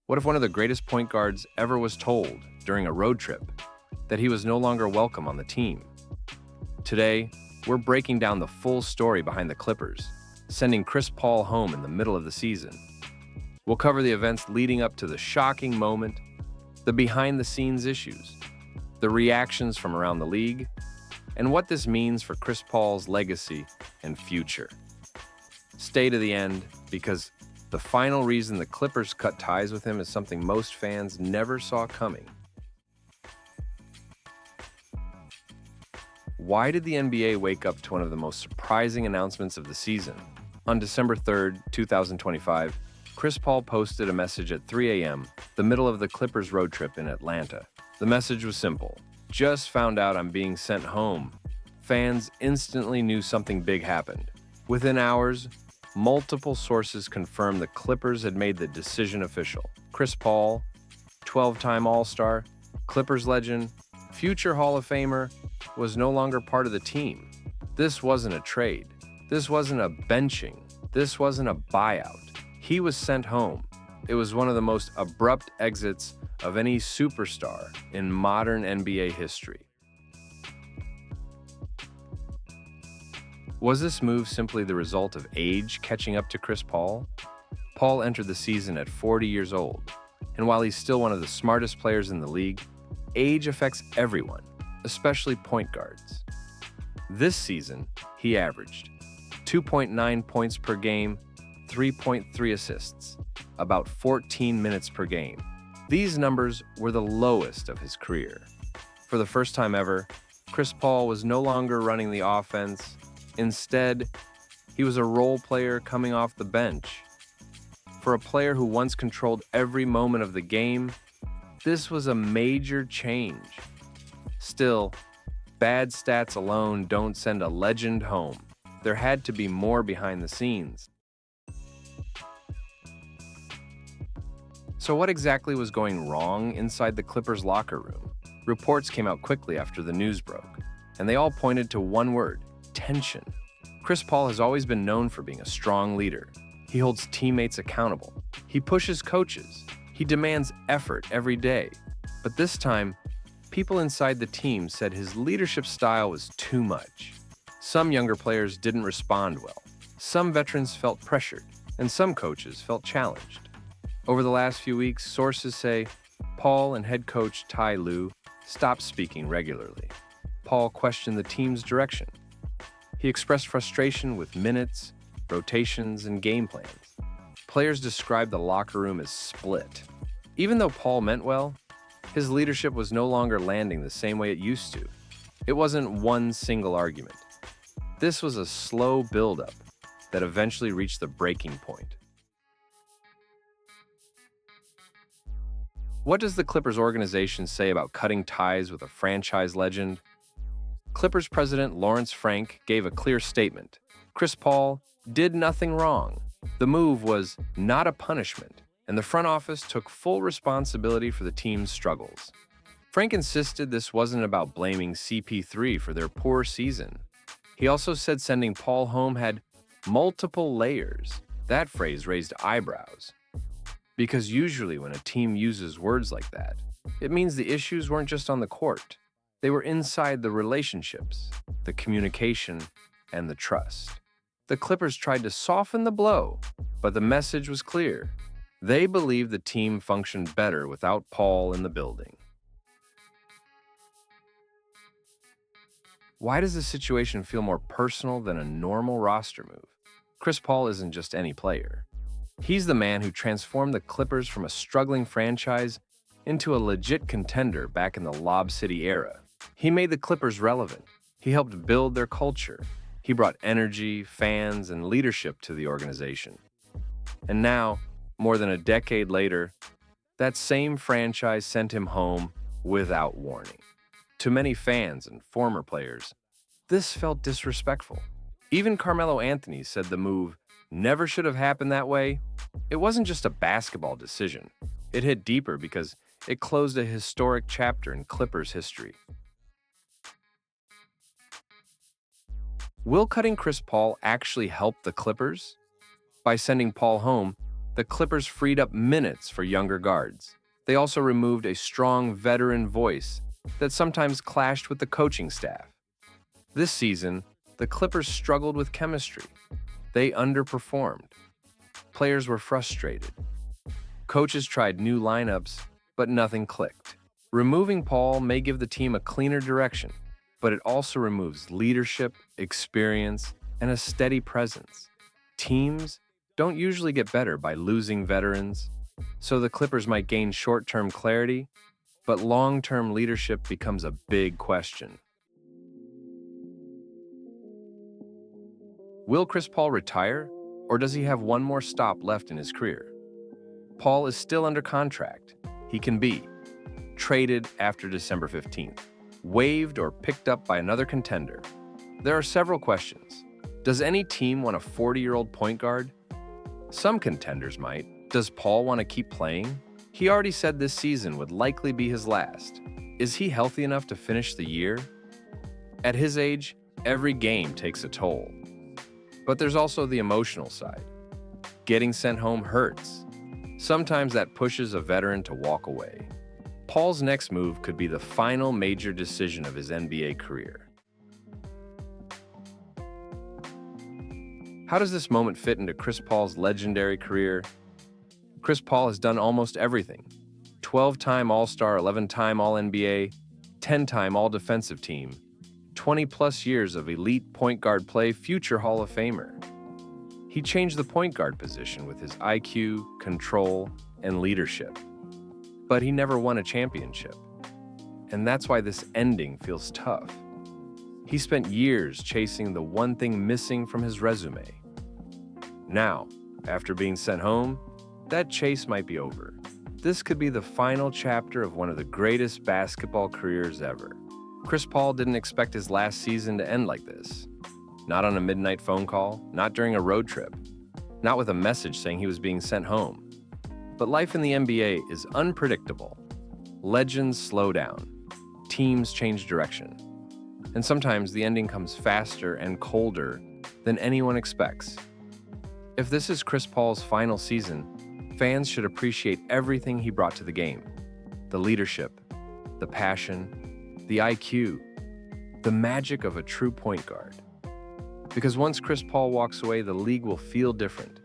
What if one of the greatest point guards ever was told during a road trip that he was no longer welcome on the team? Today, we're breaking down the full story behind the Clippers, sending Chris Paul home in the middle of the season. We'll cover the events leading up to the shocking moment, the behind-the-scenes issues, the reactions from around the league, and what this means for Chris Paul's legacy and future. Stay to the end, because the final reason the Clippers cut ties with him is something most fans never saw coming. Why did the NBA wake up to one of the most surprising announcements of the season? On December 3rd, 2025, Chris Paul posted a message at 3 a.m., the middle of the Clippers road trip in Atlanta. The message was simple: "Just found out I'm being sent home." Fans instantly knew something big happened. Within hours, multiple sources confirmed the Clippers had made the decision official. Chris Paul, 12-time All-Star, Clippers legend, future Hall of Famer, was no longer part of the team. This wasn't a trade. This wasn't a benching. This wasn't a buyout. He was sent home. It was one of the most abrupt exits of any superstar in modern NBA history. Was this move simply the result of age catching up to Chris Paul? Paul entered the season at 40 years old, and while he's still one of the smartest players in the league, age affects everyone, especially point guards. This season, he averaged 2.9 points per game, 3.3 assists, about 14 minutes per game. These numbers were the lowest of his career. For the first time ever, Chris Paul was no longer running the offense. Instead, he was a role player coming off the bench. For a player who once controlled every moment of the game, this was a major change. Still, bad stats alone don't send a legend home. There had to be more behind the scenes. So what exactly was going wrong inside the Clippers locker room? Reports came out quickly after the news broke, and they all pointed to one word: tension. Chris Paul has always been known for being a strong leader. He holds teammates accountable. He pushes coaches. He demands effort every day. But this time, people inside the team said his leadership style was too much. Some younger players didn't respond well. Some veterans felt pressured, and some coaches felt challenged. Over the last few weeks, sources say Paul and head coach Ty Lue stopped speaking regularly. Paul questioned the team's direction. He expressed frustration with minutes, rotations, and game plans. Players described the locker room as split. Even though Paul meant well, his leadership was no longer landing the same way it used to. It wasn't one single argument. This was a slow buildup that eventually reached the breaking point. What does the Clippers organization say about cutting ties with a franchise legend? Clippers president Lawrence Frank gave a clear statement. Chris Paul did nothing wrong. The move was not a punishment, and the front office took full responsibility for the team's struggles. Frank insisted this wasn't about blaming CP3 for their poor season. He also said sending Paul home had multiple layers. That phrase raised eyebrows. Because usually when a team uses words like that, it means the issues weren't just on the court. They were inside the relationships, the communication, and the trust. The Clippers tried to soften the blow, but the message was clear. They believed the team functioned better without Paul in the building. Why does this situation feel more personal than a normal roster move? Chris Paul isn't just any player. He's the man who transformed the Clippers from a struggling franchise into a legit contender back in the Lob City era. He made the Clippers relevant. He helped build their culture. He brought energy, fans, and leadership to the organization. And now, more than a decade later, that same franchise sent him home without warning. To many fans and former players, this felt disrespectful. Even Carmelo Anthony said the move never should have happened that way. It wasn't just a basketball decision. It hit deeper because it closed a historic chapter in Clippers history. Will cutting Chris Paul actually help the Clippers? By sending Paul home, The Clippers freed up minutes for younger guards. They also removed a strong veteran voice that sometimes clashed with the coaching staff. This season, the Clippers struggled with chemistry. They underperformed. Players were frustrated. Coaches tried new lineups, but nothing clicked. Removing Paul may give the team a cleaner direction, but it also removes leadership, experience, and a steady presence. Teams don't usually get better by losing veterans, so the Clippers might gain short-term clarity, but long-term leadership becomes a big question. Will Chris Paul retire, or does he have one more stop left in his career? Paul is still under contract. He can be traded after December 15th, waived or picked up by another contender. There are several questions. Does any team want a 40-year-old point guard? Some contenders might. Does Paul want to keep playing? He already said this season would likely be his last. Is he healthy enough to finish the year? At his age, every game takes a toll. But there's also the emotional side. Getting sent home hurts. Sometimes that pushes a veteran to walk away. Paul's next move could be the final major decision of his NBA career. How does this moment fit into Chris Paul's legendary career? Chris Paul has done almost everything. 12-time All-Star, 11-time All-NBA, 10-time All-Defensive Team, 20-plus years of elite point guard play, future Hall of Famer. He changed the point guard position with his IQ, control, and leadership. But he never won a championship. And that's why this ending feels tough. He spent years chasing the one thing missing from his resume. Now, after being sent home, that chase might be over. This could be the final chapter of one of the greatest basketball careers ever. Chris Paul didn't expect his last season to end like this. Not on a midnight phone call, not during a road trip, not with a message saying he was being sent home. But life in the NBA is unpredictable. Legends slow down. Teams change direction. And sometimes the ending comes faster and colder than anyone expects. If this is Chris Paul's final season, fans should appreciate everything he brought to the game. The leadership, the passion, the IQ, the magic of a true point guard. Because once Chris Paul walks away, the league will feel different.